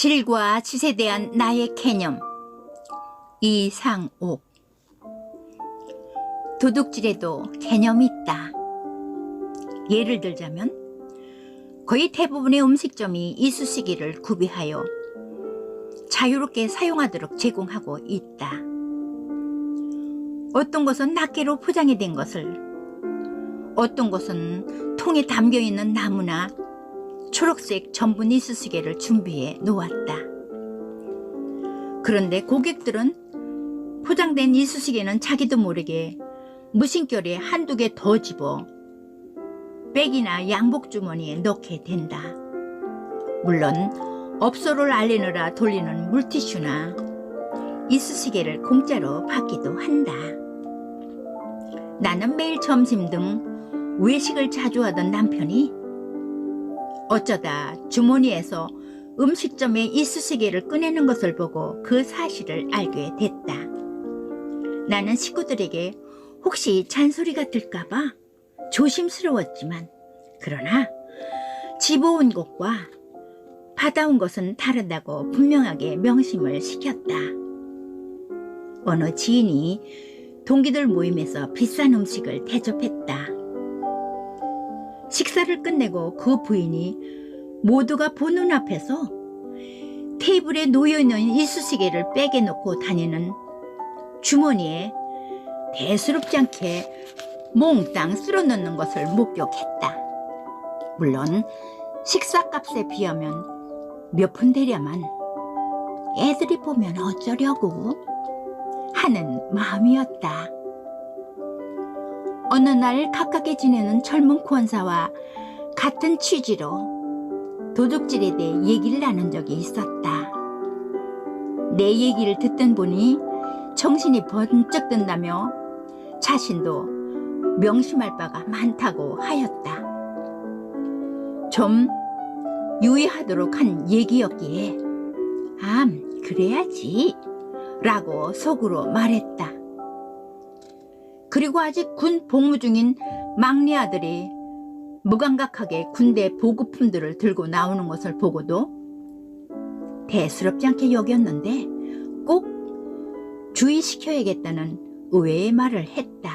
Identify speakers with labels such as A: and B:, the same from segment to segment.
A: 질과 짓에 대한 나의 개념. 이상옥. 도둑질에도 개념이 있다. 예를 들자면 거의 대부분의 음식점이 이쑤시개를 구비하여 자유롭게 사용하도록 제공하고 있다. 어떤 것은 낱개로 포장이 된 것을, 어떤 것은 통에 담겨있는 나무나 초록색 전분 이쑤시개를 준비해 놓았다. 그런데 고객들은 포장된 이쑤시개는 자기도 모르게 무심결에 한두 개 더 집어 백이나 양복 주머니에 넣게 된다. 물론 업소를 알리느라 돌리는 물티슈나 이쑤시개를 공짜로 받기도 한다. 나는 매일 점심 등 외식을 자주 하던 남편이 어쩌다 주머니에서 음식점의 이쑤시개를 꺼내는 것을 보고 그 사실을 알게 됐다. 나는 식구들에게 혹시 잔소리가 들까봐 조심스러웠지만, 그러나 집어온 것과 받아온 것은 다르다고 분명하게 명심을 시켰다. 어느 지인이 동기들 모임에서 비싼 음식을 대접했다. 식사를 끝내고 그 부인이 모두가 보는 앞에서 테이블에 놓여있는 이쑤시개를 백에 넣고 다니는 주머니에 대수롭지 않게 몽땅 쓸어넣는 것을 목격했다. 물론 식사값에 비하면 몇 푼 되랴만 애들이 보면 어쩌려고 하는 마음이었다. 어느 날 가깝게 지내는 젊은 권사와 같은 취지로 도둑질에 대해 얘기를 나눈 적이 있었다. 내 얘기를 듣던 분이 정신이 번쩍 든다며 자신도 명심할 바가 많다고 하였다. 좀 유의하도록 한 얘기였기에 그래야지 라고 속으로 말했다. 그리고 아직 군 복무 중인 막내 아들이 무감각하게 군대 보급품들을 들고 나오는 것을 보고도 대수롭지 않게 여겼는데 꼭 주의시켜야겠다는 의외의 말을 했다.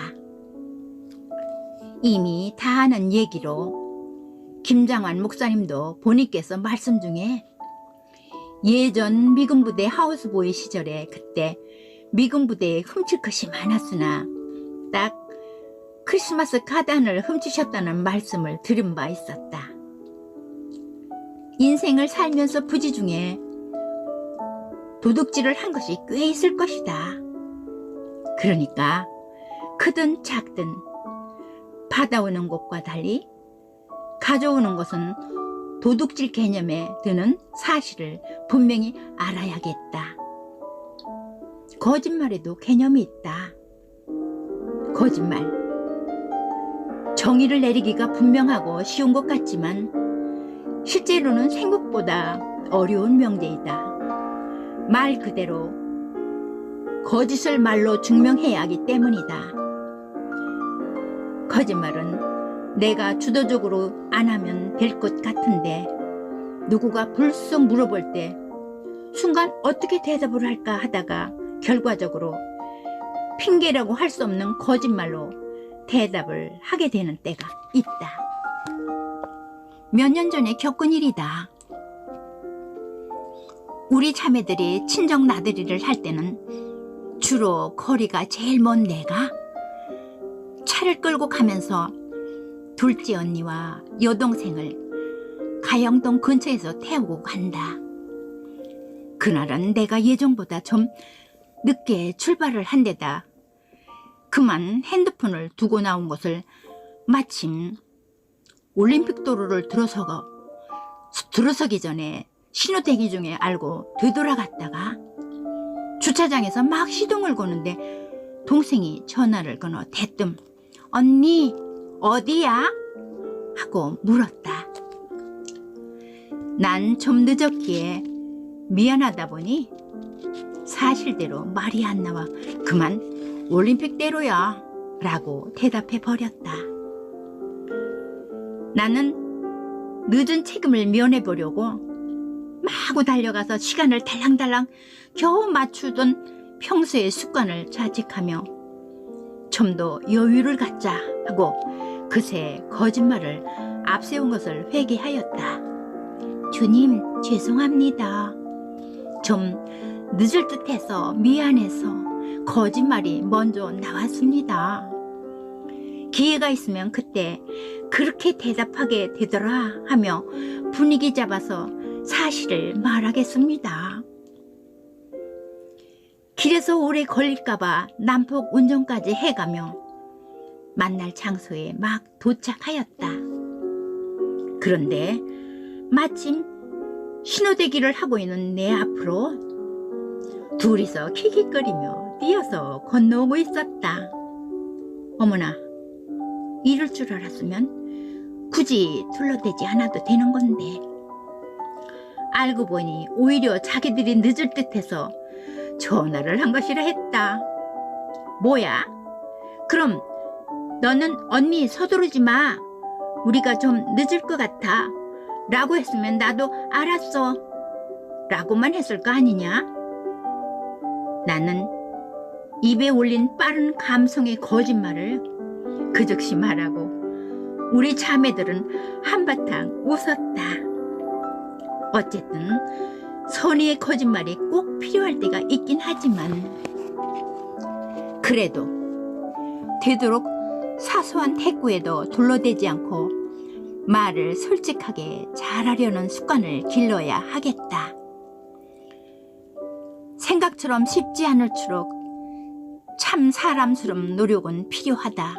A: 이미 다 아는 얘기로 김장환 목사님도 본인께서 말씀 중에 예전 미군 부대 하우스보이 시절에 그때 미군 부대에 훔칠 것이 많았으나 딱 크리스마스 카드 하나를 훔치셨다는 말씀을 들은 바 있었다. 인생을 살면서 부지 중에 도둑질을 한 것이 꽤 있을 것이다. 그러니까 크든 작든 받아오는 것과 달리 가져오는 것은 도둑질 개념에 드는 사실을 분명히 알아야겠다. 거짓말에도 개념이 있다. 거짓말. 정의를 내리기가 분명하고 쉬운 것 같지만 실제로는 생각보다 어려운 명제이다. 말 그대로 거짓을 말로 증명해야 하기 때문이다. 거짓말은 내가 주도적으로 안 하면 될 것 같은데 누구가 불쑥 물어볼 때 순간 어떻게 대답을 할까 하다가 결과적으로 핑계라고 할 수 없는 거짓말로 대답을 하게 되는 때가 있다. 몇 년 전에 겪은 일이다. 우리 자매들이 친정 나들이를 할 때는 주로 거리가 제일 먼 내가 차를 끌고 가면서 둘째 언니와 여동생을 가영동 근처에서 태우고 간다. 그날은 내가 예정보다 좀 늦게 출발을 한 데다 그만 핸드폰을 두고 나온 것을 마침 올림픽 도로를 들어서기 전에 신호 대기 중에 알고 되돌아갔다가 주차장에서 막 시동을 거는데 동생이 전화를 끊어 대뜸 언니 어디야? 하고 물었다. 난 좀 늦었기에 미안하다 보니 사실대로 말이 안 나와 그만 올림픽대로야 라고 대답해 버렸다. 나는 늦은 책임을 면해보려고 마구 달려가서 시간을 달랑달랑 겨우 맞추던 평소의 습관을 자책하며 좀 더 여유를 갖자 하고 그새 거짓말을 앞세운 것을 회개하였다. 주님, 죄송합니다. 좀 늦을 듯해서 미안해서 거짓말이 먼저 나왔습니다. 기회가 있으면 그때 그렇게 대답하게 되더라 하며 분위기 잡아서 사실을 말하겠습니다. 길에서 오래 걸릴까봐 난폭 운전까지 해가며 만날 장소에 막 도착하였다. 그런데 마침 신호대기를 하고 있는 내 앞으로 둘이서 킥킥거리며 뛰어서 건너오고 있었다. 어머나, 이럴 줄 알았으면 굳이 둘러대지 않아도 되는 건데. 알고 보니 오히려 자기들이 늦을 듯해서 전화를 한 것이라 했다. 뭐야? 그럼 너는 언니 서두르지 마. 우리가 좀 늦을 것 같아. 라고 했으면 나도 알았어. 라고만 했을 거 아니냐? 나는 입에 올린 빠른 감성의 거짓말을 그 즉시 말하고 우리 자매들은 한바탕 웃었다. 어쨌든 선의의 거짓말이 꼭 필요할 때가 있긴 하지만 그래도 되도록 사소한 태꾸에도 둘러대지 않고 말을 솔직하게 잘하려는 습관을 길러야 하겠다. 생각처럼 쉽지 않을수록 참 사람스러운 노력은 필요하다.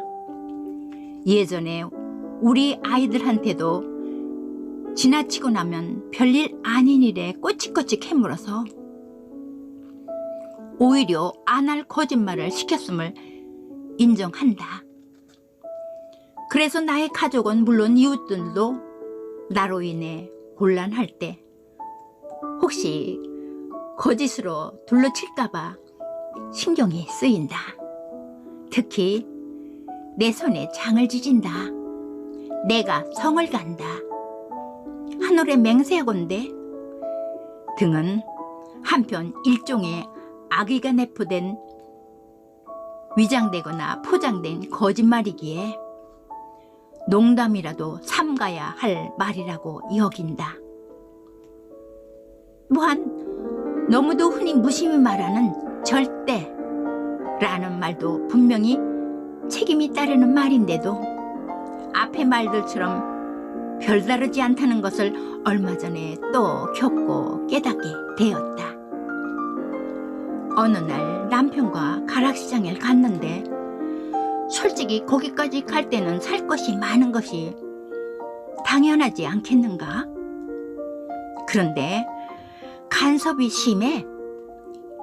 A: 예전에 우리 아이들한테도 지나치고 나면 별일 아닌 일에 꼬치꼬치 캐물어서 오히려 안 할 거짓말을 시켰음을 인정한다. 그래서 나의 가족은 물론 이웃들도 나로 인해 곤란할 때 혹시 거짓으로 둘러칠까봐 신경이 쓰인다. 특히 내 손에 장을 지진다. 내가 성을 간다. 하늘에 맹세하건대 등은 한편 일종의 악의가 내포된 위장되거나 포장된 거짓말이기에 농담이라도 삼가야 할 말이라고 여긴다. 또한 너무도 흔히 무심히 말하는 절대라는 말도 분명히 책임이 따르는 말인데도 앞의 말들처럼 별다르지 않다는 것을 얼마 전에 또 겪고 깨닫게 되었다. 어느 날 남편과 가락시장에 갔는데 솔직히 거기까지 갈 때는 살 것이 많은 것이 당연하지 않겠는가? 그런데 간섭이 심해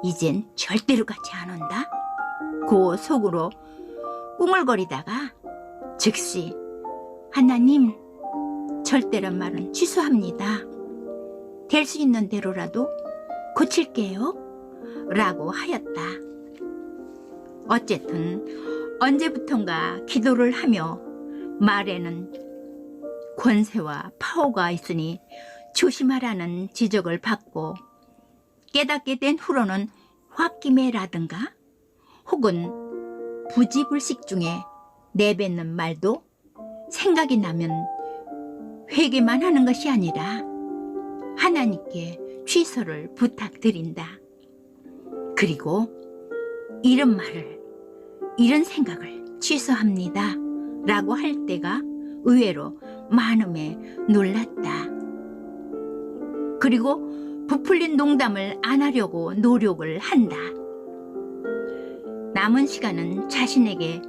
A: 이젠 절대로 같이 안 온다. 그 속으로 꿍얼거리다가 즉시 하나님, 절대란 말은 취소합니다. 될 수 있는 대로라도 고칠게요. 라고 하였다. 어쨌든 언제부턴가 기도를 하며 말에는 권세와 파워가 있으니 조심하라는 지적을 받고 깨닫게 된 후로는 홧김에라든가 혹은 부지불식 중에 내뱉는 말도 생각이 나면 회개만 하는 것이 아니라 하나님께 취소를 부탁드린다. 그리고 이런 말을, 이런 생각을 취소합니다 라고 할 때가 의외로 많음에 놀랐다. 그리고 부풀린 농담을 안 하려고 노력을 한다. 남은 시간은 자신에게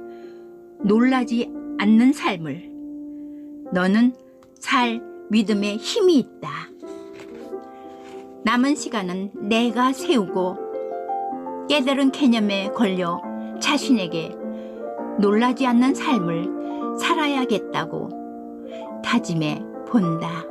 A: 놀라지 않는 삶을 너는 살 믿음에 힘이 있다. 남은 시간은 내가 세우고 깨달은 개념에 걸려 자신에게 놀라지 않는 삶을 살아야겠다고 다짐해 본다.